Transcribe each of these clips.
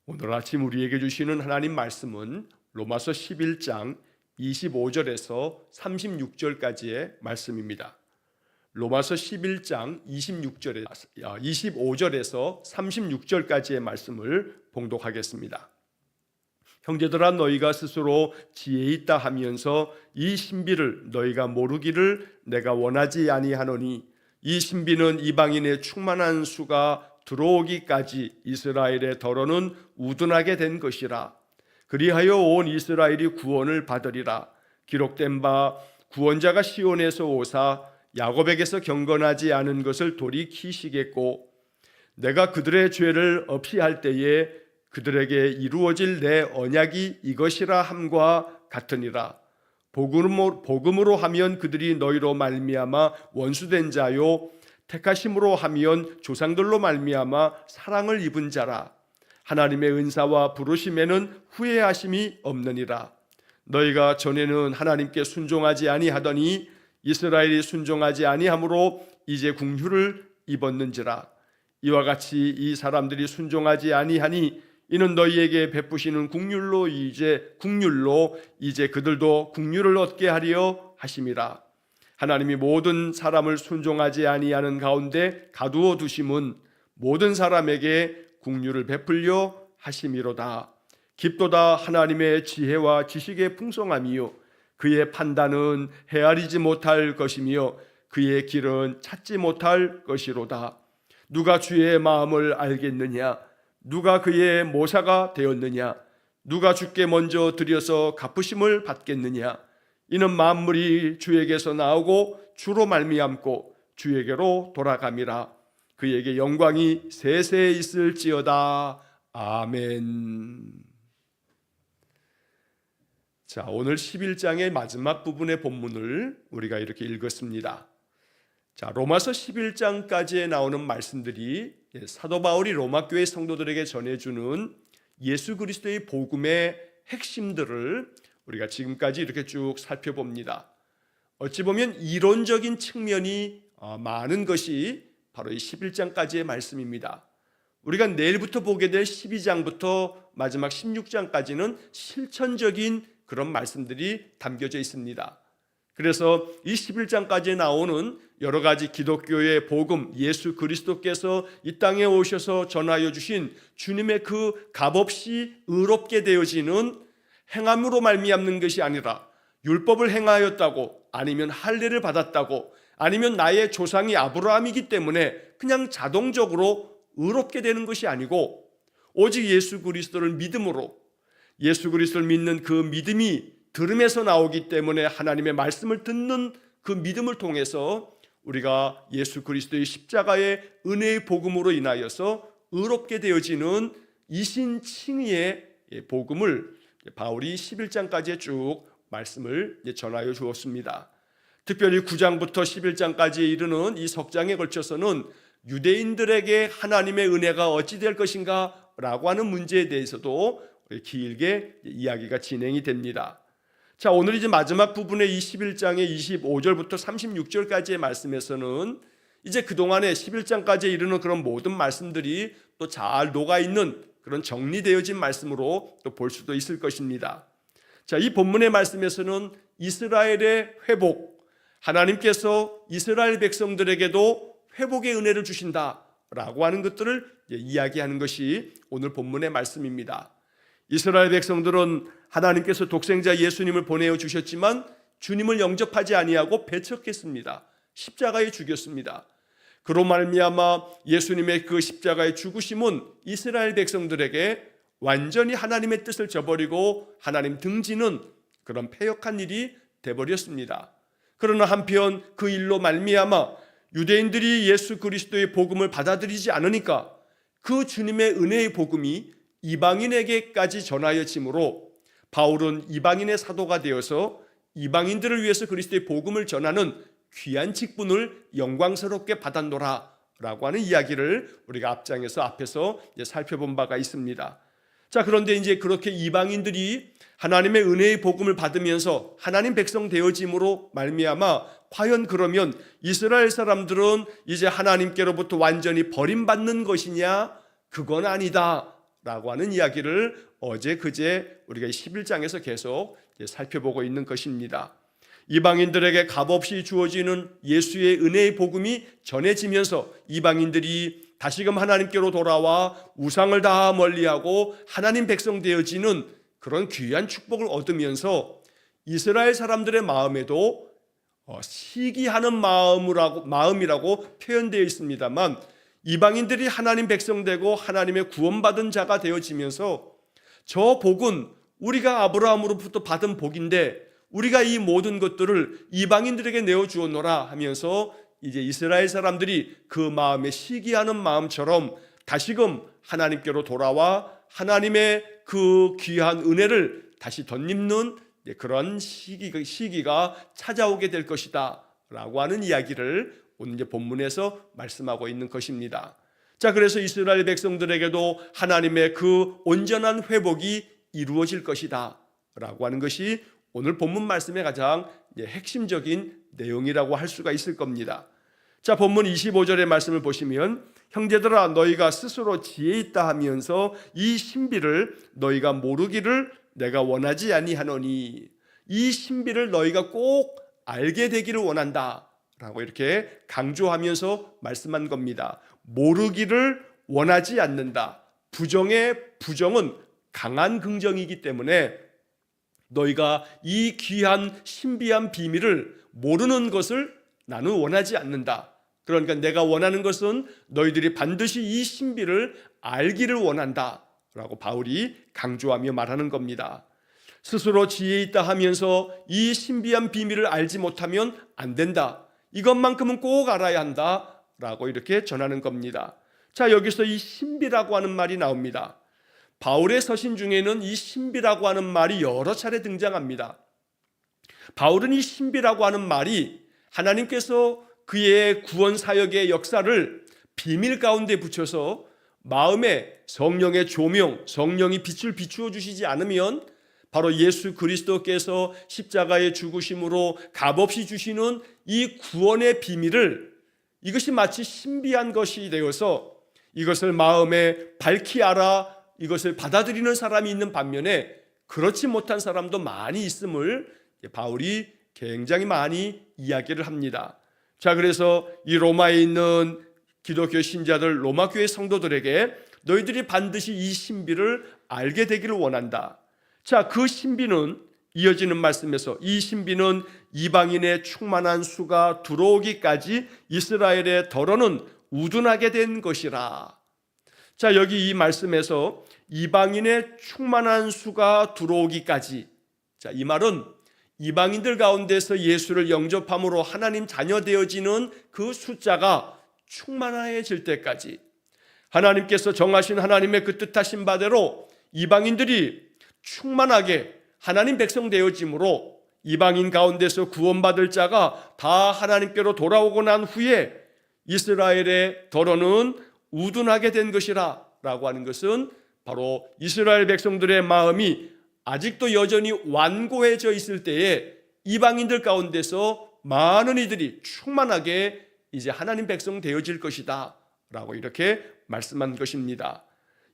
오늘 아침 우리에게 주시는 하나님 말씀은 로마서 11장 25절에서 36절까지의 말씀입니다. 로마서 11장 25절에서 36절까지의 말씀을 봉독하겠습니다. 형제들아, 너희가 스스로 지혜 있다 하면서 이 신비를 너희가 모르기를 내가 원하지 아니하노니, 이 신비는 이방인의 충만한 수가 들어오기까지 이스라엘의 더러는 우둔하게 된 것이라. 그리하여 온 이스라엘이 구원을 받으리라. 기록된 바 구원자가 시온에서 오사 야곱에게서 경건하지 않은 것을 돌이키시겠고, 내가 그들의 죄를 없이 할 때에 그들에게 이루어질 내 언약이 이것이라 함과 같으니라. 복음으로 하면 그들이 너희로 말미암아 원수된 자요, 택하심으로 하면 조상들로 말미암아 사랑을 입은 자라. 하나님의 은사와 부르심에는 후회하심이 없느니라. 너희가 전에는 하나님께 순종하지 아니하더니 이스라엘이 순종하지 아니하므로 이제 긍휼을 입었는지라. 이와 같이 이 사람들이 순종하지 아니하니 이는 너희에게 베푸시는 긍휼로 이제 그들도 긍휼을 얻게 하려 하심이라. 하나님이 모든 사람을 순종하지 아니하는 가운데 가두어 두심은 모든 사람에게 긍휼을 베풀려 하심이로다. 깊도다 하나님의 지혜와 지식의 풍성함이요, 그의 판단은 헤아리지 못할 것이며 그의 길은 찾지 못할 것이로다. 누가 주의 마음을 알겠느냐? 누가 그의 모사가 되었느냐? 누가 주께 먼저 드려서 갚으심을 받겠느냐? 이는 만물이 주에게서 나오고 주로 말미암고 주에게로 돌아감이라. 그에게 영광이 세세 있을지어다. 아멘. 자, 오늘 11장의 마지막 부분의 본문을 우리가 이렇게 읽었습니다. 자, 로마서 11장까지에 나오는 말씀들이 사도 바울이 로마 교회 성도들에게 전해주는 예수 그리스도의 복음의 핵심들을 우리가 지금까지 이렇게 쭉 살펴봅니다. 어찌 보면 이론적인 측면이 많은 것이 바로 이 11장까지의 말씀입니다. 우리가 내일부터 보게 될 12장부터 마지막 16장까지는 실천적인 그런 말씀들이 담겨져 있습니다. 그래서 이 11장까지에 나오는 여러 가지 기독교의 복음, 예수 그리스도께서 이 땅에 오셔서 전하여 주신 주님의 그 값없이 의롭게 되어지는 행함으로 말미암는 것이 아니라 율법을 행하였다고, 아니면 할례를 받았다고, 아니면 나의 조상이 아브라함이기 때문에 그냥 자동적으로 의롭게 되는 것이 아니고, 오직 예수 그리스도를 믿음으로, 예수 그리스도를 믿는 그 믿음이 들음에서 나오기 때문에 하나님의 말씀을 듣는 그 믿음을 통해서 우리가 예수 그리스도의 십자가의 은혜의 복음으로 인하여서 의롭게 되어지는 이신칭의의 복음을 바울이 11장까지 쭉 말씀을 전하여 주었습니다. 특별히 9장부터 11장까지에 이르는 이 석장에 걸쳐서는 유대인들에게 하나님의 은혜가 어찌 될 것인가 라고 하는 문제에 대해서도 길게 이야기가 진행이 됩니다. 자, 오늘 이제 마지막 부분의 이 11장의 25절부터 36절까지의 말씀에서는 이제 그동안에 11장까지에 이르는 그런 모든 말씀들이 또 잘 녹아있는 그런 정리되어진 말씀으로 또 볼 수도 있을 것입니다. 자, 이 본문의 말씀에서는 이스라엘의 회복, 하나님께서 이스라엘 백성들에게도 회복의 은혜를 주신다라고 하는 것들을 이야기하는 것이 오늘 본문의 말씀입니다. 이스라엘 백성들은 하나님께서 독생자 예수님을 보내어 주셨지만 주님을 영접하지 아니하고 배척했습니다. 십자가에 죽였습니다. 그로 말미암아 예수님의 그 십자가의 죽으심은 이스라엘 백성들에게 완전히 하나님의 뜻을 저버리고 하나님 등지는 그런 패역한 일이 되어버렸습니다. 그러나 한편 그 일로 말미암아 유대인들이 예수 그리스도의 복음을 받아들이지 않으니까 그 주님의 은혜의 복음이 이방인에게까지 전하여지므로 바울은 이방인의 사도가 되어서 이방인들을 위해서 그리스도의 복음을 전하는 귀한 직분을 영광스럽게 받았노라 라고 하는 이야기를 우리가 앞에서 살펴본 바가 있습니다. 자, 그런데 이제 그렇게 이방인들이 하나님의 은혜의 복음을 받으면서 하나님 백성 되어짐으로 말미암아 과연 그러면 이스라엘 사람들은 이제 하나님께로부터 완전히 버림받는 것이냐? 그건 아니다 라고 하는 이야기를 어제 그제 우리가 11장에서 계속 살펴보고 있는 것입니다. 이방인들에게 값없이 주어지는 예수의 은혜의 복음이 전해지면서 이방인들이 다시금 하나님께로 돌아와 우상을 다 멀리하고 하나님 백성 되어지는 그런 귀한 축복을 얻으면서 이스라엘 사람들의 마음에도 시기하는 마음이라고 표현되어 있습니다만, 이방인들이 하나님 백성 되고 하나님의 구원받은 자가 되어지면서 저 복은 우리가 아브라함으로부터 받은 복인데 우리가 이 모든 것들을 이방인들에게 내어주었노라 하면서 이제 이스라엘 사람들이 그 마음에 시기하는 마음처럼 다시금 하나님께로 돌아와 하나님의 그 귀한 은혜를 다시 덧입는 그런 시기가 찾아오게 될 것이다 라고 하는 이야기를 오늘 이제 본문에서 말씀하고 있는 것입니다. 자, 그래서 이스라엘 백성들에게도 하나님의 그 온전한 회복이 이루어질 것이다 라고 하는 것이 오늘 본문 말씀의 가장 핵심적인 내용이라고 할 수가 있을 겁니다. 자, 본문 25절의 말씀을 보시면, 형제들아 너희가 스스로 지혜 있다 하면서 이 신비를 너희가 모르기를 내가 원하지 아니하노니, 이 신비를 너희가 꼭 알게 되기를 원한다 라고 이렇게 강조하면서 말씀한 겁니다. 모르기를 원하지 않는다. 부정의 부정은 강한 긍정이기 때문에 너희가 이 귀한 신비한 비밀을 모르는 것을 나는 원하지 않는다. 그러니까 내가 원하는 것은 너희들이 반드시 이 신비를 알기를 원한다 라고 바울이 강조하며 말하는 겁니다. 스스로 지혜 있다 하면서 이 신비한 비밀을 알지 못하면 안 된다. 이것만큼은 꼭 알아야 한다 라고 이렇게 전하는 겁니다. 자, 여기서 이 신비라고 하는 말이 나옵니다. 바울의 서신 중에는 이 신비라고 하는 말이 여러 차례 등장합니다. 바울은 이 신비라고 하는 말이 하나님께서 그의 구원 사역의 역사를 비밀 가운데 붙여서 마음에 성령의 조명, 성령이 빛을 비추어 주시지 않으면 바로 예수 그리스도께서 십자가의 죽으심으로 값없이 주시는 이 구원의 비밀을, 이것이 마치 신비한 것이 되어서 이것을 마음에 밝히 알아 이것을 받아들이는 사람이 있는 반면에 그렇지 못한 사람도 많이 있음을 바울이 굉장히 많이 이야기를 합니다. 자, 그래서 이 로마에 있는 기독교 신자들, 로마 교회 성도들에게 너희들이 반드시 이 신비를 알게 되기를 원한다. 자, 그 신비는 이어지는 말씀에서 이 신비는 이방인의 충만한 수가 들어오기까지 이스라엘의 덜어는 우둔하게 된 것이라. 자, 여기 이 말씀에서 이방인의 충만한 수가 들어오기까지, 자, 이 말은 이방인들 가운데서 예수를 영접함으로 하나님 자녀 되어지는 그 숫자가 충만해질 때까지, 하나님께서 정하신 하나님의 그 뜻하신 바대로 이방인들이 충만하게 하나님 백성 되어짐으로 이방인 가운데서 구원받을 자가 다 하나님께로 돌아오고 난 후에 이스라엘의 덜어는 우둔하게 된 것이라 라고 하는 것은 바로 이스라엘 백성들의 마음이 아직도 여전히 완고해져 있을 때에 이방인들 가운데서 많은 이들이 충만하게 이제 하나님 백성 되어질 것이다 라고 이렇게 말씀한 것입니다.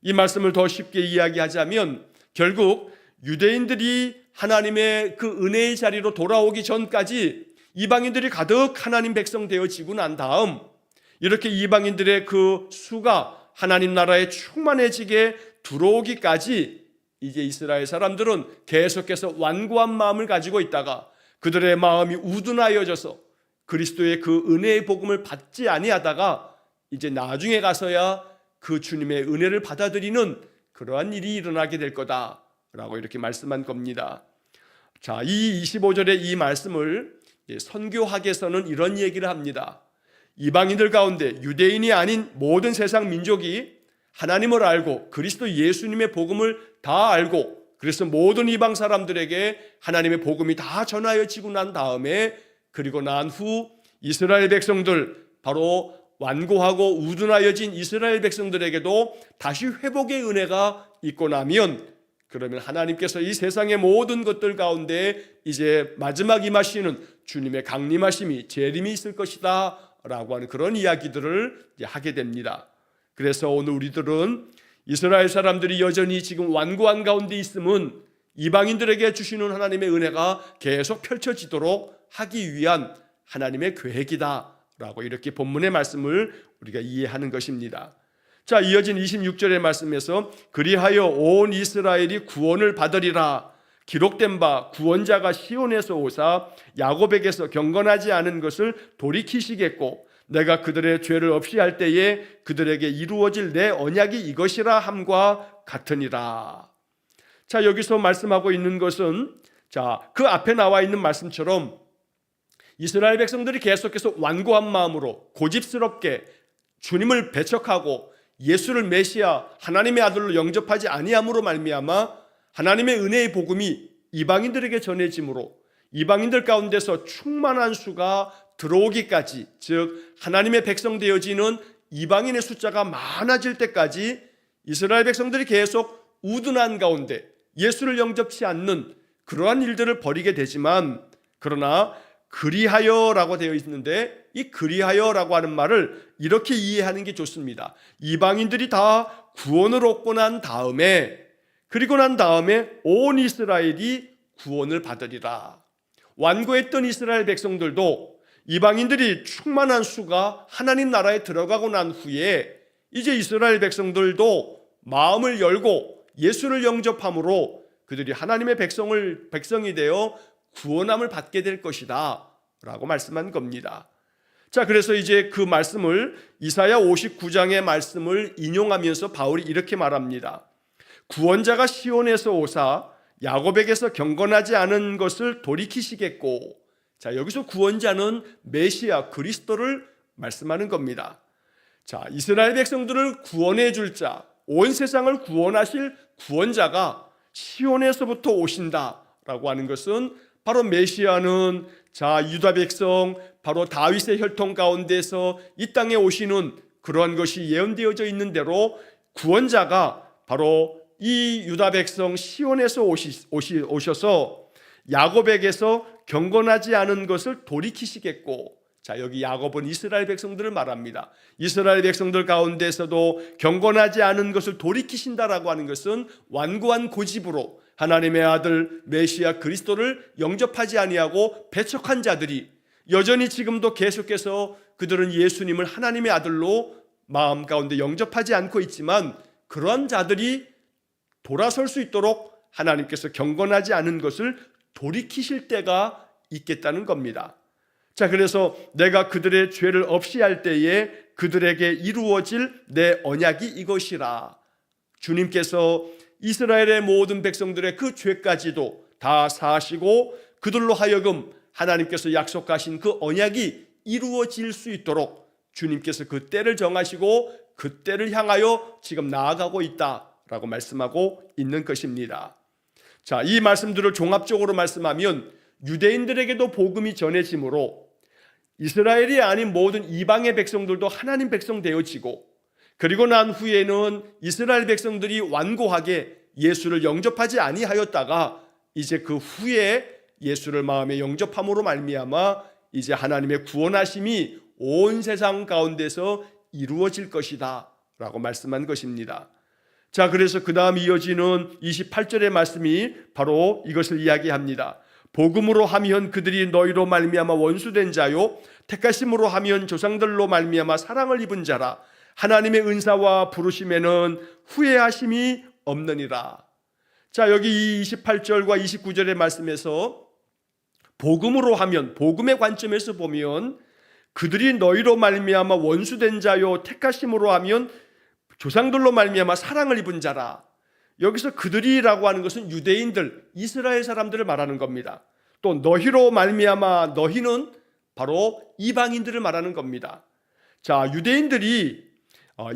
이 말씀을 더 쉽게 이야기하자면 결국 유대인들이 하나님의 그 은혜의 자리로 돌아오기 전까지 이방인들이 가득 하나님 백성 되어지고 난 다음 이렇게 이방인들의 그 수가 하나님 나라에 충만해지게 들어오기까지 이제 이스라엘 사람들은 계속해서 완고한 마음을 가지고 있다가 그들의 마음이 우둔하여져서 그리스도의 그 은혜의 복음을 받지 아니하다가 이제 나중에 가서야 그 주님의 은혜를 받아들이는 그러한 일이 일어나게 될 거다라고 이렇게 말씀한 겁니다. 자, 이 25절의 이 말씀을 선교학에서는 이런 얘기를 합니다. 이방인들 가운데 유대인이 아닌 모든 세상 민족이 하나님을 알고 그리스도 예수님의 복음을 다 알고 그래서 모든 이방 사람들에게 하나님의 복음이 다 전하여지고 난 다음에 그리고 난 후 이스라엘 백성들, 바로 완고하고 우둔하여진 이스라엘 백성들에게도 다시 회복의 은혜가 있고 나면 그러면 하나님께서 이 세상의 모든 것들 가운데 이제 마지막 임하시는 주님의 강림하심이 재림이 있을 것이다 라고 하는 그런 이야기들을 이제 하게 됩니다. 그래서 오늘 우리들은 이스라엘 사람들이 여전히 지금 완고한 가운데 있음은 이방인들에게 주시는 하나님의 은혜가 계속 펼쳐지도록 하기 위한 하나님의 계획이다 라고 이렇게 본문의 말씀을 우리가 이해하는 것입니다. 자, 이어진 26절의 말씀에서 그리하여 온 이스라엘이 구원을 받으리라 기록된 바 구원자가 시온에서 오사 야곱에게서 경건하지 않은 것을 돌이키시겠고 내가 그들의 죄를 없이 할 때에 그들에게 이루어질 내 언약이 이것이라 함과 같으니라. 자, 여기서 말씀하고 있는 것은 그 앞에 나와 있는 말씀처럼 이스라엘 백성들이 계속해서 완고한 마음으로 고집스럽게 주님을 배척하고 예수를 메시아 하나님의 아들로 영접하지 아니함으로 말미암아 하나님의 은혜의 복음이 이방인들에게 전해짐으로 이방인들 가운데서 충만한 수가 들어오기까지, 즉 하나님의 백성 되어지는 이방인의 숫자가 많아질 때까지 이스라엘 백성들이 계속 우둔한 가운데 예수를 영접치 않는 그러한 일들을 벌이게 되지만, 그러나 그리하여라고 되어 있는데 이 그리하여라고 하는 말을 이렇게 이해하는 게 좋습니다. 이방인들이 다 구원을 얻고 난 다음에, 그리고 난 다음에 온 이스라엘이 구원을 받으리라. 완고했던 이스라엘 백성들도 이방인들이 충만한 수가 하나님 나라에 들어가고 난 후에 이제 이스라엘 백성들도 마음을 열고 예수를 영접함으로 그들이 하나님의 백성이 되어 구원함을 받게 될 것이다 라고 말씀한 겁니다. 자, 그래서 이제 그 말씀을 이사야 59장의 말씀을 인용하면서 바울이 이렇게 말합니다. 구원자가 시온에서 오사 야곱에게서 경건하지 않은 것을 돌이키시겠고, 자, 여기서 구원자는 메시아 그리스도를 말씀하는 겁니다. 자, 이스라엘 백성들을 구원해 줄 자, 온 세상을 구원하실 구원자가 시온에서부터 오신다라고 하는 것은 바로 메시아는 유다 백성, 바로 다윗의 혈통 가운데서 이 땅에 오시는 그러한 것이 예언되어져 있는 대로 구원자가 바로 이 유다 백성 시온에서 오셔서 야곱에게서 경건하지 않은 것을 돌이키시겠고, 자, 여기 야곱은 이스라엘 백성들을 말합니다. 이스라엘 백성들 가운데서도 경건하지 않은 것을 돌이키신다라고 하는 것은 완고한 고집으로 하나님의 아들 메시아 그리스도를 영접하지 아니하고 배척한 자들이 여전히 지금도 계속해서 그들은 예수님을 하나님의 아들로 마음 가운데 영접하지 않고 있지만, 그러한 자들이 돌아설 수 있도록 하나님께서 경건하지 않은 것을 돌이키실 때가 있겠다는 겁니다. 자, 그래서 내가 그들의 죄를 없이 할 때에 그들에게 이루어질 내 언약이 이것이라. 주님께서 이스라엘의 모든 백성들의 그 죄까지도 다 사하시고 그들로 하여금 하나님께서 약속하신 그 언약이 이루어질 수 있도록 주님께서 그 때를 정하시고 그 때를 향하여 지금 나아가고 있다라고 말씀하고 있는 것입니다. 자, 이 말씀들을 종합적으로 말씀하면 유대인들에게도 복음이 전해지므로 이스라엘이 아닌 모든 이방의 백성들도 하나님 백성 되어지고, 그리고 난 후에는 이스라엘 백성들이 완고하게 예수를 영접하지 아니하였다가 이제 그 후에 예수를 마음에 영접함으로 말미암아 이제 하나님의 구원하심이 온 세상 가운데서 이루어질 것이다 라고 말씀한 것입니다. 자, 그래서 그 다음 이어지는 28절의 말씀이 바로 이것을 이야기합니다. 복음으로 하면 그들이 너희로 말미암아 원수된 자요 택하심으로 하면 조상들로 말미암아 사랑을 입은 자라. 하나님의 은사와 부르심에는 후회하심이 없느니라. 자, 여기 이 28절과 29절의 말씀에서 복음으로 하면, 복음의 관점에서 보면 그들이 너희로 말미암아 원수된 자요 택하심으로 하면 조상들로 말미암아 사랑을 입은 자라. 여기서 그들이라고 하는 것은 유대인들, 이스라엘 사람들을 말하는 겁니다. 또 너희로 말미암아, 너희는 바로 이방인들을 말하는 겁니다. 자, 유대인들이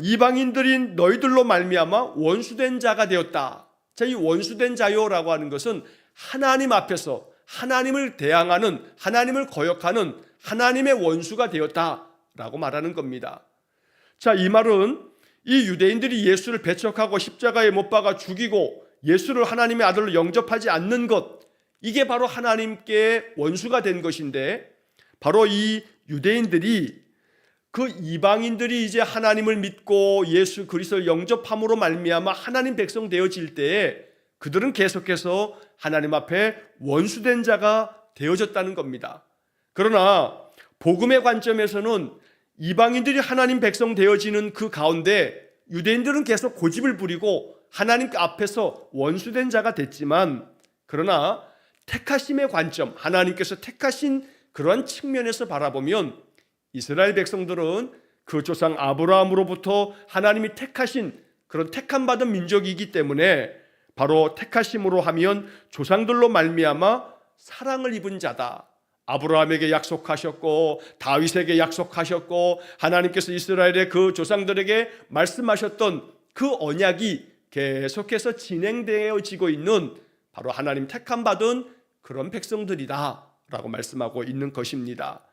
이방인들인 너희들로 말미암아 원수된 자가 되었다. 자, 이 원수된 자요라고 하는 것은 하나님 앞에서 하나님을 대항하는, 하나님을 거역하는 하나님의 원수가 되었다라고 말하는 겁니다. 자, 이 말은 이 유대인들이 예수를 배척하고 십자가에 못 박아 죽이고 예수를 하나님의 아들로 영접하지 않는 것, 이게 바로 하나님께 원수가 된 것인데, 바로 이 유대인들이 그 이방인들이 이제 하나님을 믿고 예수 그리스도를 영접함으로 말미암아 하나님 백성 되어질 때에 그들은 계속해서 하나님 앞에 원수된 자가 되어졌다는 겁니다. 그러나 복음의 관점에서는 이방인들이 하나님 백성 되어지는 그 가운데 유대인들은 계속 고집을 부리고 하나님 앞에서 원수된 자가 됐지만, 그러나 택하심의 관점, 하나님께서 택하신 그런 측면에서 바라보면 이스라엘 백성들은 그 조상 아브라함으로부터 하나님이 택하신 그런 택함받은 민족이기 때문에 바로 택하심으로 하면 조상들로 말미암아 사랑을 입은 자다. 아브라함에게 약속하셨고 다윗에게 약속하셨고 하나님께서 이스라엘의 그 조상들에게 말씀하셨던 그 언약이 계속해서 진행되어지고 있는 바로 하나님 택함받은 그런 백성들이다 라고 말씀하고 있는 것입니다.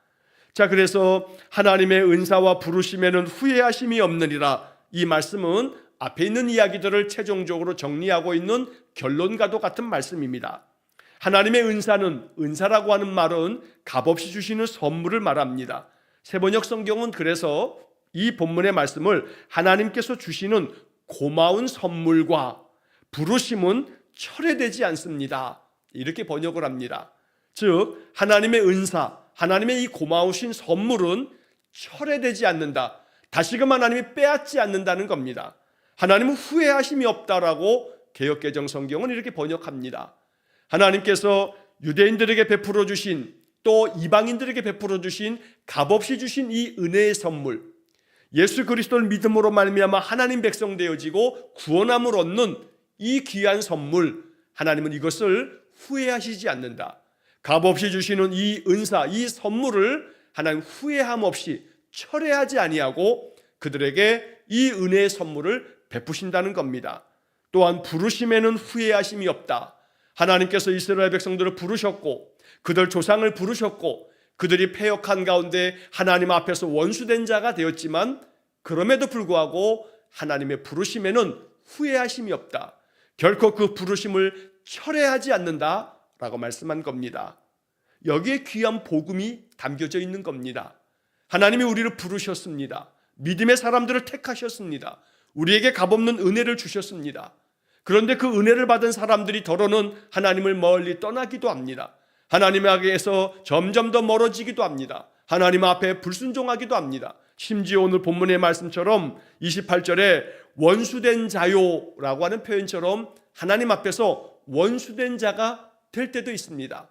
자, 그래서 하나님의 은사와 부르심에는 후회하심이 없느니라, 이 말씀은 앞에 있는 이야기들을 최종적으로 정리하고 있는 결론과도 같은 말씀입니다. 하나님의 은사는, 은사라고 하는 말은 값없이 주시는 선물을 말합니다. 세번역 성경은 그래서 이 본문의 말씀을 하나님께서 주시는 고마운 선물과 부르심은 철회되지 않습니다, 이렇게 번역을 합니다. 즉 하나님의 은사, 하나님의 이 고마우신 선물은 철회되지 않는다, 다시금 하나님이 빼앗지 않는다는 겁니다. 하나님은 후회하심이 없다라고 개역개정 성경은 이렇게 번역합니다. 하나님께서 유대인들에게 베풀어 주신, 또 이방인들에게 베풀어 주신 값없이 주신 이 은혜의 선물, 예수 그리스도를 믿음으로 말미암아 하나님 백성 되어지고 구원함을 얻는 이 귀한 선물, 하나님은 이것을 후회하시지 않는다. 값없이 주시는 이 은사, 이 선물을 하나님 후회함 없이 철회하지 아니하고 그들에게 이 은혜의 선물을 베푸신다는 겁니다. 또한 부르심에는 후회하심이 없다. 하나님께서 이스라엘 백성들을 부르셨고 그들 조상을 부르셨고 그들이 패역한 가운데 하나님 앞에서 원수된 자가 되었지만 그럼에도 불구하고 하나님의 부르심에는 후회하심이 없다. 결코 그 부르심을 철회하지 않는다 라고 말씀한 겁니다. 여기에 귀한 복음이 담겨져 있는 겁니다. 하나님이 우리를 부르셨습니다. 믿음의 사람들을 택하셨습니다. 우리에게 값없는 은혜를 주셨습니다. 그런데 그 은혜를 받은 사람들이 더러는 하나님을 멀리 떠나기도 합니다. 하나님에게서 점점 더 멀어지기도 합니다. 하나님 앞에 불순종하기도 합니다. 심지어 오늘 본문의 말씀처럼 28절에 원수된 자요라고 하는 표현처럼 하나님 앞에서 원수된 자가 될 때도 있습니다.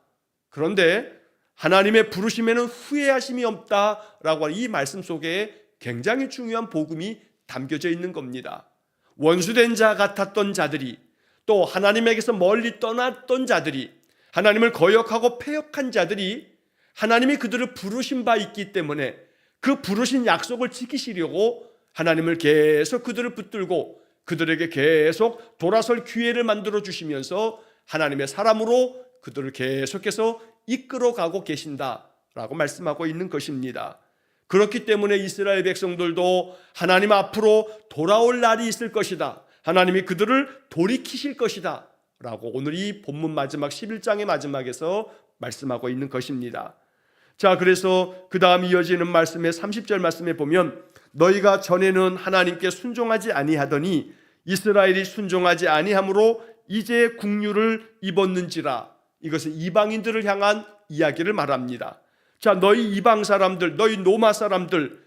그런데 하나님의 부르심에는 후회하심이 없다라고 하는 이 말씀 속에 굉장히 중요한 복음이 담겨져 있는 겁니다. 원수된 자 같았던 자들이, 또 하나님에게서 멀리 떠났던 자들이, 하나님을 거역하고 패역한 자들이 하나님이 그들을 부르신 바 있기 때문에 그 부르신 약속을 지키시려고 하나님을 계속 그들을 붙들고 그들에게 계속 돌아설 기회를 만들어 주시면서 하나님의 사람으로 그들을 계속해서 이끌어가고 계신다라고 말씀하고 있는 것입니다. 그렇기 때문에 이스라엘 백성들도 하나님 앞으로 돌아올 날이 있을 것이다, 하나님이 그들을 돌이키실 것이다 라고 오늘 이 본문 마지막 11장의 마지막에서 말씀하고 있는 것입니다. 자, 그래서 그 다음 이어지는 말씀의 30절 말씀에 보면 너희가 전에는 하나님께 순종하지 아니하더니 이스라엘이 순종하지 아니함으로 이제 국류를 입었는지라. 이것은 이방인들을 향한 이야기를 말합니다. 자, 너희 이방 사람들, 너희 로마 사람들,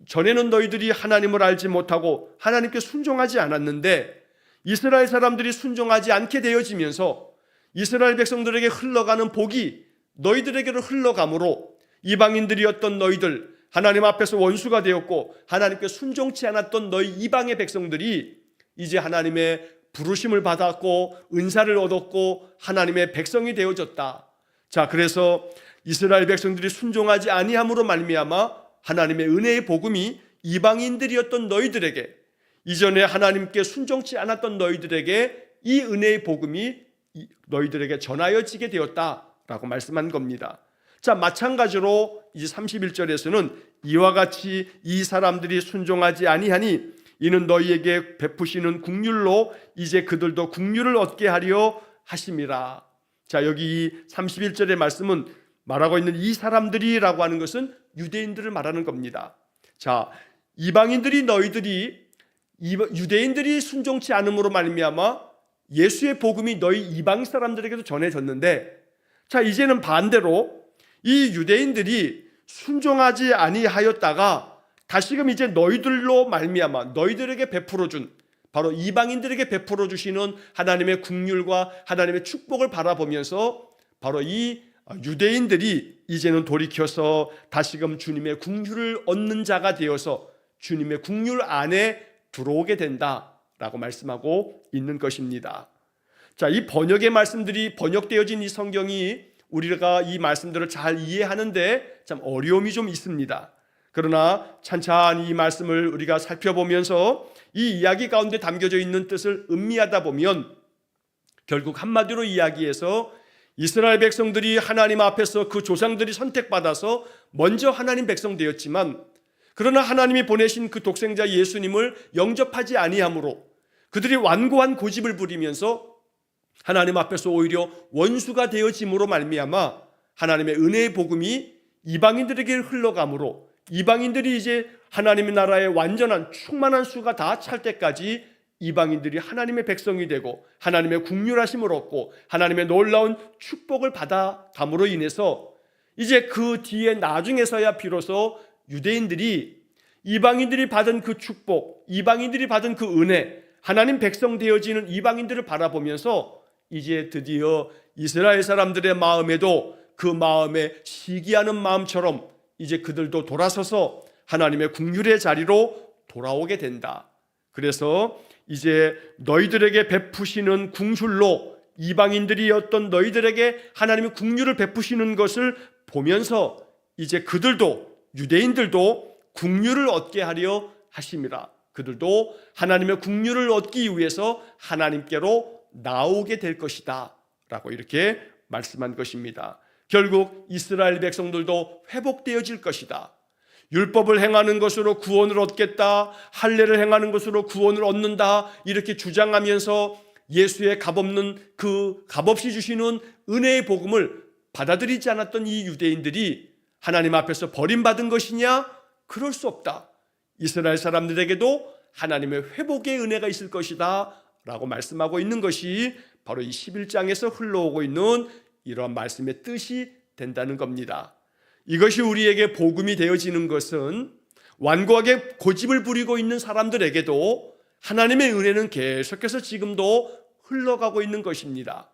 전에는 너희들이 하나님을 알지 못하고 하나님께 순종하지 않았는데 이스라엘 사람들이 순종하지 않게 되어지면서 이스라엘 백성들에게 흘러가는 복이 너희들에게로 흘러가므로 이방인들이었던 너희들, 하나님 앞에서 원수가 되었고 하나님께 순종치 않았던 너희 이방의 백성들이 이제 하나님의 부르심을 받았고 은사를 얻었고 하나님의 백성이 되어졌다. 자, 그래서 이스라엘 백성들이 순종하지 아니함으로 말미암아 하나님의 은혜의 복음이 이방인들이었던 너희들에게, 이전에 하나님께 순종치 않았던 너희들에게 이 은혜의 복음이 너희들에게 전하여지게 되었다라고 말씀한 겁니다. 자, 마찬가지로 이제 31절에서는 이와 같이 이 사람들이 순종하지 아니하니 이는 너희에게 베푸시는 국률로 이제 그들도 국률을 얻게 하려 하심이라. 자, 여기 31절의 말씀은 말하고 있는 이 사람들이라고 하는 것은 유대인들을 말하는 겁니다. 자, 이방인들이 너희들이 유대인들이 순종치 않음으로 말미암아 예수의 복음이 너희 이방 사람들에게도 전해졌는데, 자, 이제는 반대로 이 유대인들이 순종하지 아니하였다가 다시금 이제 너희들로 말미암아 너희들에게 베풀어 준, 바로 이방인들에게 베풀어 주시는 하나님의 긍휼과 하나님의 축복을 바라보면서 바로 이 유대인들이 이제는 돌이켜서 다시금 주님의 긍휼을 얻는 자가 되어서 주님의 긍휼 안에 들어오게 된다라고 말씀하고 있는 것입니다. 자, 이 번역의 말씀들이 번역되어진 이 성경이 우리가 이 말씀들을 잘 이해하는데 참 어려움이 좀 있습니다. 그러나 찬찬히 이 말씀을 우리가 살펴보면서 이 이야기 가운데 담겨져 있는 뜻을 음미하다 보면 결국 한마디로 이야기해서 이스라엘 백성들이 하나님 앞에서 그 조상들이 선택받아서 먼저 하나님 백성 되었지만, 그러나 하나님이 보내신 그 독생자 예수님을 영접하지 아니하므로 그들이 완고한 고집을 부리면서 하나님 앞에서 오히려 원수가 되어짐으로 말미암아 하나님의 은혜의 복음이 이방인들에게 흘러가므로 이방인들이 이제 하나님의 나라의 완전한 충만한 수가 다 찰 때까지 이방인들이 하나님의 백성이 되고 하나님의 긍휼하심을 얻고 하나님의 놀라운 축복을 받아감으로 인해서 이제 그 뒤에 나중에서야 비로소 유대인들이 이방인들이 받은 그 축복, 이방인들이 받은 그 은혜, 하나님 백성 되어지는 이방인들을 바라보면서 이제 드디어 이스라엘 사람들의 마음에도 그 마음에 시기하는 마음처럼 이제 그들도 돌아서서 하나님의 긍휼의 자리로 돌아오게 된다. 그래서 이제 너희들에게 베푸시는 긍휼로 이방인들이 어떤 너희들에게 하나님의 긍휼을 베푸시는 것을 보면서 이제 그들도, 유대인들도 긍휼을 얻게 하려 하심이라. 그들도 하나님의 긍휼을 얻기 위해서 하나님께로 나오게 될 것이다 라고 이렇게 말씀한 것입니다. 결국 이스라엘 백성들도 회복되어질 것이다. 율법을 행하는 것으로 구원을 얻겠다, 할례를 행하는 것으로 구원을 얻는다, 이렇게 주장하면서 예수의 값없는 그 값없이 주시는 은혜의 복음을 받아들이지 않았던 이 유대인들이 하나님 앞에서 버림받은 것이냐? 그럴 수 없다. 이스라엘 사람들에게도 하나님의 회복의 은혜가 있을 것이다 라고 말씀하고 있는 것이 바로 이 11장에서 흘러오고 있는 이러한 말씀의 뜻이 된다는 겁니다. 이것이 우리에게 복음이 되어지는 것은 완고하게 고집을 부리고 있는 사람들에게도 하나님의 은혜는 계속해서 지금도 흘러가고 있는 것입니다.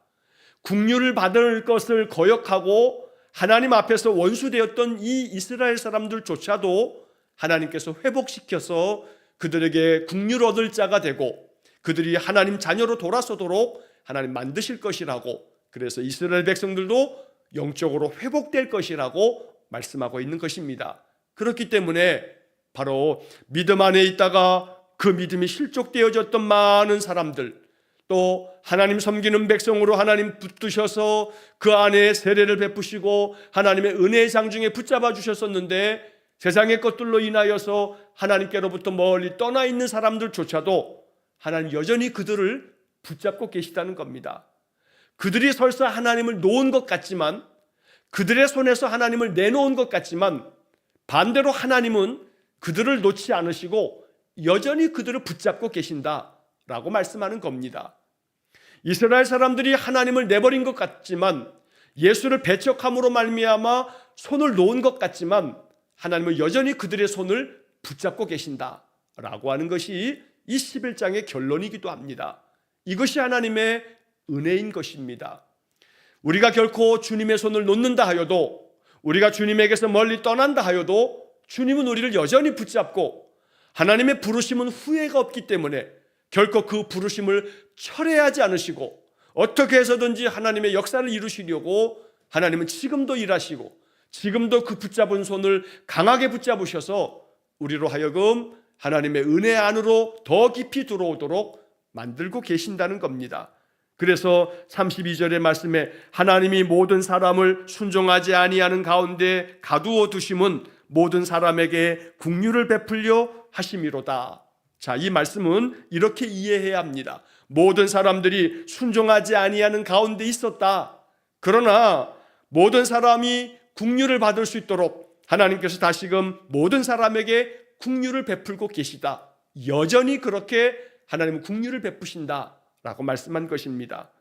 긍휼을 받을 것을 거역하고 하나님 앞에서 원수되었던 이 이스라엘 사람들조차도 하나님께서 회복시켜서 그들에게 긍휼 얻을 자가 되고 그들이 하나님 자녀로 돌아서도록 하나님 만드실 것이라고, 그래서 이스라엘 백성들도 영적으로 회복될 것이라고 말씀하고 있는 것입니다. 그렇기 때문에 바로 믿음 안에 있다가 그 믿음이 실족되어졌던 많은 사람들, 또 하나님 섬기는 백성으로 하나님 붙드셔서 그 안에 세례를 베푸시고 하나님의 은혜의 장중에 붙잡아 주셨었는데 세상의 것들로 인하여서 하나님께로부터 멀리 떠나 있는 사람들조차도 하나님 여전히 그들을 붙잡고 계시다는 겁니다. 그들이 설사 하나님을 놓은 것 같지만, 그들의 손에서 하나님을 내놓은 것 같지만 반대로 하나님은 그들을 놓지 않으시고 여전히 그들을 붙잡고 계신다라고 말씀하는 겁니다. 이스라엘 사람들이 하나님을 내버린 것 같지만, 예수를 배척함으로 말미암아 손을 놓은 것 같지만 하나님은 여전히 그들의 손을 붙잡고 계신다라고 하는 것이 이 11장의 결론이기도 합니다. 이것이 하나님의 은혜인 것입니다. 우리가 결코 주님의 손을 놓는다 하여도, 우리가 주님에게서 멀리 떠난다 하여도 주님은 우리를 여전히 붙잡고 하나님의 부르심은 후회가 없기 때문에 결코 그 부르심을 철회하지 않으시고 어떻게 해서든지 하나님의 역사를 이루시려고 하나님은 지금도 일하시고 지금도 그 붙잡은 손을 강하게 붙잡으셔서 우리로 하여금 하나님의 은혜 안으로 더 깊이 들어오도록 만들고 계신다는 겁니다. 그래서 32절의 말씀에 하나님이 모든 사람을 순종하지 아니하는 가운데 가두어 두심은 모든 사람에게 긍휼을 베풀려 하심이로다. 자, 이 말씀은 이렇게 이해해야 합니다. 모든 사람들이 순종하지 아니하는 가운데 있었다. 그러나 모든 사람이 긍휼을 받을 수 있도록 하나님께서 다시금 모든 사람에게 긍휼을 베풀고 계시다. 여전히 그렇게 하나님은 긍휼을 베푸신다라고 말씀한 것입니다.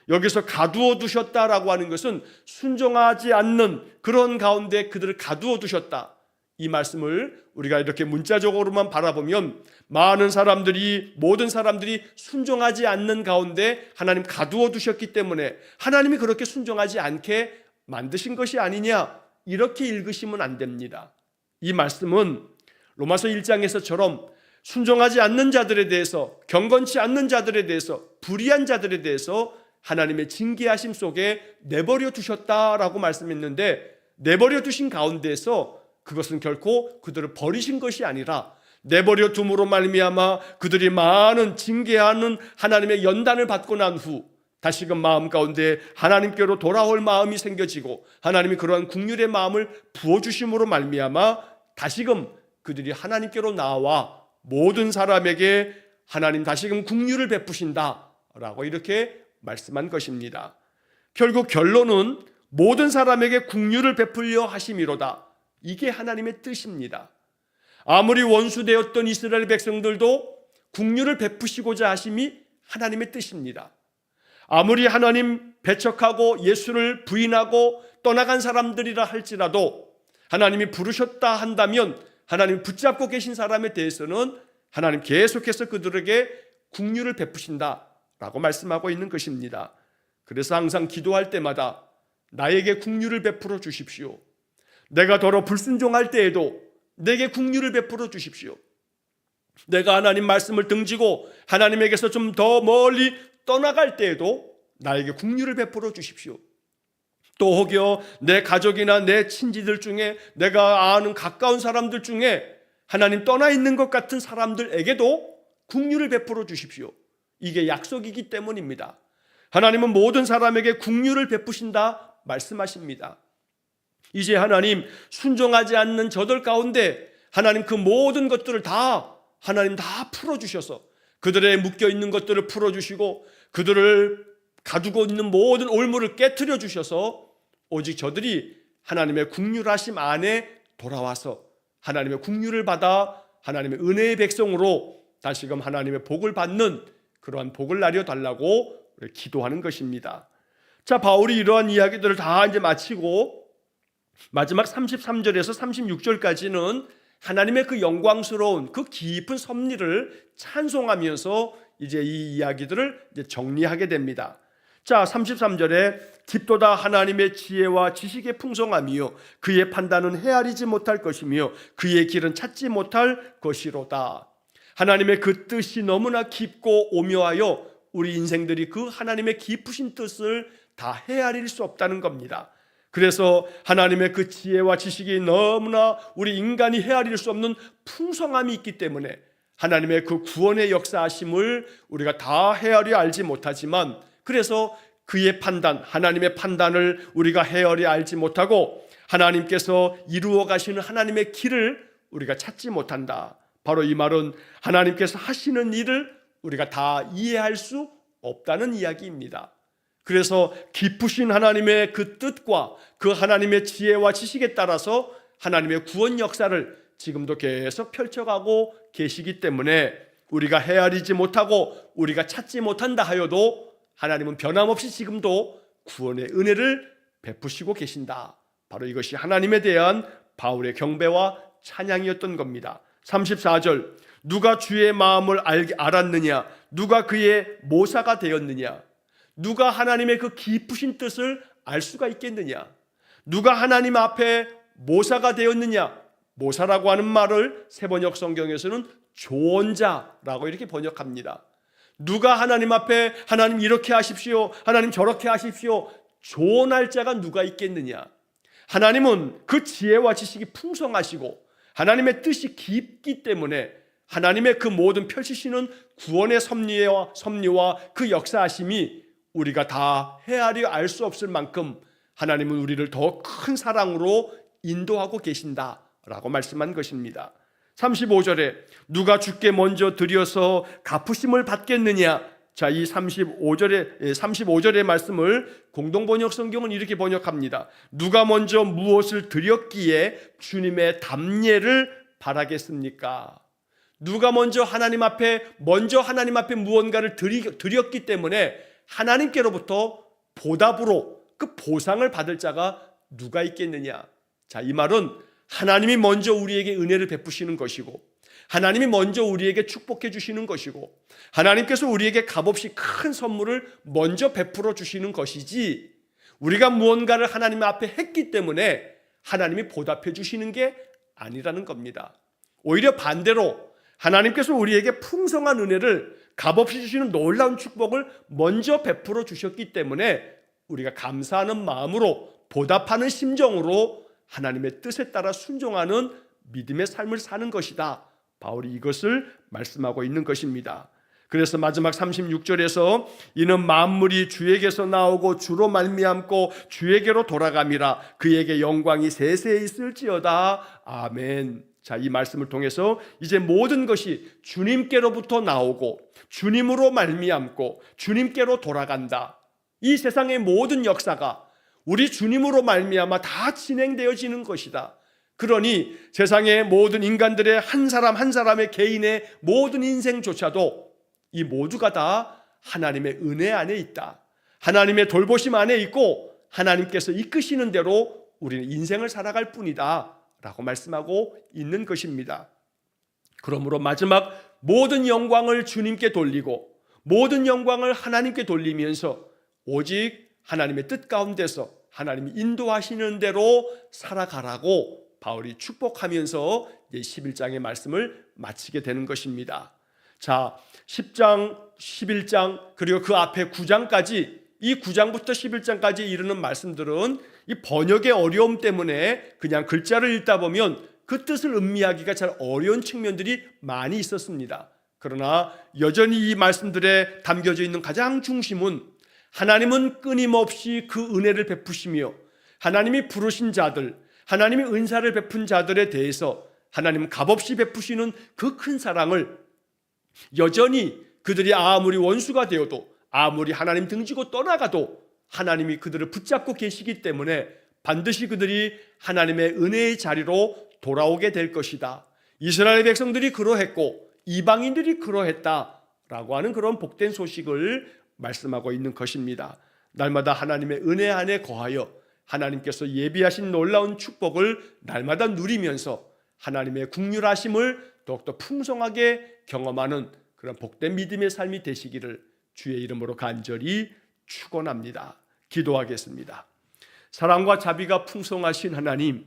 여기서 가두어 두셨다라고 하는 것은 순종하지 않는 그런 가운데 그들을 가두어 두셨다. 이 말씀을 우리가 이렇게 문자적으로만 바라보면 모든 사람들이 순종하지 않는 가운데 하나님 가두어 두셨기 때문에 하나님이 그렇게 순종하지 않게 만드신 것이 아니냐, 이렇게 읽으시면 안 됩니다. 이 말씀은 로마서 1장에서처럼 순종하지 않는 자들에 대해서, 경건치 않는 자들에 대해서, 불의한 자들에 대해서 하나님의 징계하심 속에 내버려 두셨다라고 말씀했는데, 내버려 두신 가운데에서 그것은 결코 그들을 버리신 것이 아니라 내버려 둠으로 말미암아 그들이 많은 징계하는 하나님의 연단을 받고 난 후 다시금 마음 가운데 하나님께로 돌아올 마음이 생겨지고 하나님이 그러한 긍휼의 마음을 부어주심으로 말미암아 다시금 그들이 하나님께로 나와 모든 사람에게 하나님 다시금 긍휼을 베푸신다라고 이렇게 말씀한 것입니다. 결국 결론은 모든 사람에게 긍휼을 베풀려 하심이로다. 이게 하나님의 뜻입니다. 아무리 원수되었던 이스라엘 백성들도 긍휼을 베푸시고자 하심이 하나님의 뜻입니다. 아무리 하나님 배척하고 예수를 부인하고 떠나간 사람들이라 할지라도 하나님이 부르셨다 한다면 하나님 붙잡고 계신 사람에 대해서는 하나님 계속해서 그들에게 긍휼을 베푸신다라고 말씀하고 있는 것입니다. 그래서 항상 기도할 때마다 나에게 긍휼을 베풀어 주십시오. 내가 더러 불순종할 때에도 내게 긍휼을 베풀어 주십시오. 내가 하나님 말씀을 등지고 하나님에게서 좀 더 멀리 떠나갈 때에도 나에게 긍휼을 베풀어 주십시오. 또 혹여 내 가족이나 내 친지들 중에, 내가 아는 가까운 사람들 중에 하나님 떠나 있는 것 같은 사람들에게도 긍휼을 베풀어 주십시오. 이게 약속이기 때문입니다. 하나님은 모든 사람에게 긍휼을 베푸신다 말씀하십니다. 이제 하나님 순종하지 않는 저들 가운데 하나님 그 모든 것들을 하나님 다 풀어주셔서 그들의 묶여있는 것들을 풀어주시고 그들을 가두고 있는 모든 올무를 깨트려 주셔서 오직 저들이 하나님의 긍휼하심 안에 돌아와서 하나님의 긍휼을 받아 하나님의 은혜의 백성으로 다시금 하나님의 복을 받는 그러한 복을 나려 달라고 기도하는 것입니다. 자, 바울이 이러한 이야기들을 다 이제 마치고 마지막 33절에서 36절까지는 하나님의 그 영광스러운 그 깊은 섭리를 찬송하면서 이제 이 이야기들을 이제 정리하게 됩니다. 자, 33절에 깊도다 하나님의 지혜와 지식의 풍성함이요 그의 판단은 헤아리지 못할 것이며 그의 길은 찾지 못할 것이로다. 하나님의 그 뜻이 너무나 깊고 오묘하여 우리 인생들이 그 하나님의 깊으신 뜻을 다 헤아릴 수 없다는 겁니다. 그래서 하나님의 그 지혜와 지식이 너무나 우리 인간이 헤아릴 수 없는 풍성함이 있기 때문에 하나님의 그 구원의 역사하심을 우리가 다 헤아려 알지 못하지만, 그래서 그의 판단, 하나님의 판단을 우리가 헤아려 알지 못하고 하나님께서 이루어 가시는 하나님의 길을 우리가 찾지 못한다. 바로 이 말은 하나님께서 하시는 일을 우리가 다 이해할 수 없다는 이야기입니다. 그래서 깊으신 하나님의 그 뜻과 그 하나님의 지혜와 지식에 따라서 하나님의 구원 역사를 지금도 계속 펼쳐가고 계시기 때문에 우리가 헤아리지 못하고 우리가 찾지 못한다 하여도 하나님은 변함없이 지금도 구원의 은혜를 베푸시고 계신다. 바로 이것이 하나님에 대한 바울의 경배와 찬양이었던 겁니다. 34절, 누가 주의 마음을 알았느냐? 누가 그의 모사가 되었느냐? 누가 하나님의 그 깊으신 뜻을 알 수가 있겠느냐? 누가 하나님 앞에 모사가 되었느냐? 모사라고 하는 말을 세번역 성경에서는 조언자라고 이렇게 번역합니다. 누가 하나님 앞에 하나님 이렇게 하십시오, 하나님 저렇게 하십시오, 조언할 자가 누가 있겠느냐? 하나님은 그 지혜와 지식이 풍성하시고 하나님의 뜻이 깊기 때문에 하나님의 그 모든 펼치시는 구원의 섭리와 그 역사하심이 우리가 다 헤아려 알 수 없을 만큼 하나님은 우리를 더 큰 사랑으로 인도하고 계신다라고 말씀한 것입니다. 35절에 누가 주께 먼저 드려서 갚으심을 받겠느냐? 자, 이 35절의 말씀을 공동번역 성경은 이렇게 번역합니다. 누가 먼저 무엇을 드렸기에 주님의 담례를 바라겠습니까? 누가 먼저 하나님 앞에 무언가를 드렸기 때문에 하나님께로부터 보답으로 그 보상을 받을 자가 누가 있겠느냐? 자, 이 말은 하나님이 먼저 우리에게 은혜를 베푸시는 것이고, 하나님이 먼저 우리에게 축복해 주시는 것이고, 하나님께서 우리에게 값없이 큰 선물을 먼저 베풀어 주시는 것이지, 우리가 무언가를 하나님 앞에 했기 때문에 하나님이 보답해 주시는 게 아니라는 겁니다. 오히려 반대로 하나님께서 우리에게 풍성한 은혜를 값없이 주시는 놀라운 축복을 먼저 베풀어 주셨기 때문에 우리가 감사하는 마음으로, 보답하는 심정으로 하나님의 뜻에 따라 순종하는 믿음의 삶을 사는 것이다. 바울이 이것을 말씀하고 있는 것입니다. 그래서 마지막 36절에서 이는 만물이 주에게서 나오고 주로 말미암고 주에게로 돌아감이라 그에게 영광이 세세히 있을지어다. 아멘. 자, 이 말씀을 통해서 이제 모든 것이 주님께로부터 나오고 주님으로 말미암고 주님께로 돌아간다. 이 세상의 모든 역사가 우리 주님으로 말미암아 다 진행되어지는 것이다. 그러니 세상의 모든 인간들의 한 사람 한 사람의 개인의 모든 인생조차도 이 모두가 다 하나님의 은혜 안에 있다. 하나님의 돌보심 안에 있고 하나님께서 이끄시는 대로 우리는 인생을 살아갈 뿐이다 라고 말씀하고 있는 것입니다. 그러므로 마지막 모든 영광을 주님께 돌리고 모든 영광을 하나님께 돌리면서 오직 하나님의 뜻 가운데서 하나님이 인도하시는 대로 살아가라고 바울이 축복하면서 11장의 말씀을 마치게 되는 것입니다. 자, 10장, 11장 그리고 그 앞에 9장까지, 이 9장부터 11장까지 이르는 말씀들은 이 번역의 어려움 때문에 그냥 글자를 읽다 보면 그 뜻을 음미하기가 잘 어려운 측면들이 많이 있었습니다. 그러나 여전히 이 말씀들에 담겨져 있는 가장 중심은 하나님은 끊임없이 그 은혜를 베푸시며 하나님이 부르신 자들, 하나님이 은사를 베푼 자들에 대해서 하나님 값없이 베푸시는 그 큰 사랑을 여전히 그들이 아무리 원수가 되어도 아무리 하나님 등지고 떠나가도 하나님이 그들을 붙잡고 계시기 때문에 반드시 그들이 하나님의 은혜의 자리로 돌아오게 될 것이다. 이스라엘 백성들이 그러했고 이방인들이 그러했다라고 하는 그런 복된 소식을 말씀하고 있는 것입니다. 날마다 하나님의 은혜 안에 거하여 하나님께서 예비하신 놀라운 축복을 날마다 누리면서 하나님의 긍휼하심을 더욱더 풍성하게 경험하는 그런 복된 믿음의 삶이 되시기를 주의 이름으로 간절히 축원합니다. 기도하겠습니다. 사랑과 자비가 풍성하신 하나님,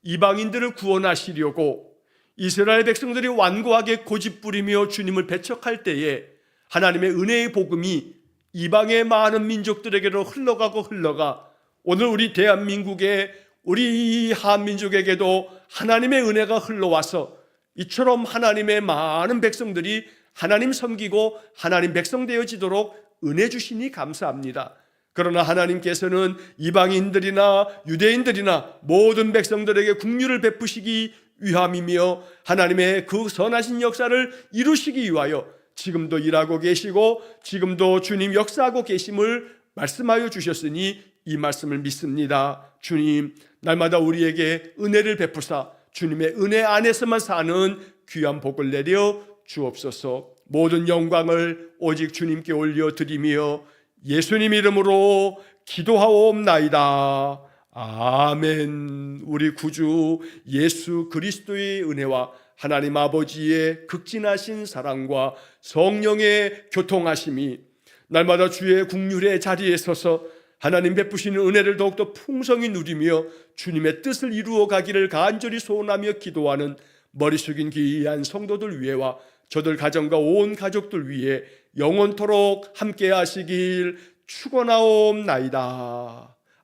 이방인들을 구원하시려고 이스라엘 백성들이 완고하게 고집부리며 주님을 배척할 때에 하나님의 은혜의 복음이 이방의 많은 민족들에게로 흘러가 오늘 우리 대한민국의 우리 한민족에게도 하나님의 은혜가 흘러와서 이처럼 하나님의 많은 백성들이 하나님 섬기고 하나님 백성 되어지도록 은혜 주시니 감사합니다. 그러나 하나님께서는 이방인들이나 유대인들이나 모든 백성들에게 긍휼을 베푸시기 위함이며 하나님의 그 선하신 역사를 이루시기 위하여 지금도 일하고 계시고 지금도 주님 역사하고 계심을 말씀하여 주셨으니 이 말씀을 믿습니다. 주님, 날마다 우리에게 은혜를 베푸사 주님의 은혜 안에서만 사는 귀한 복을 내려 주옵소서. 모든 영광을 오직 주님께 올려드리며 예수님 이름으로 기도하옵나이다. 아멘. 우리 구주 예수 그리스도의 은혜와 하나님 아버지의 극진하신 사랑과 성령의 교통하심이 날마다 주의 긍휼의 자리에 서서 하나님 베푸시는 은혜를 더욱더 풍성히 누리며 주님의 뜻을 이루어 가기를 간절히 소원하며 기도하는 머리 숙인 귀한 성도들 위해와 저들 가정과 온 가족들 위해 영원토록 함께 하시길 축원하옵나이다.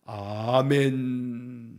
아멘.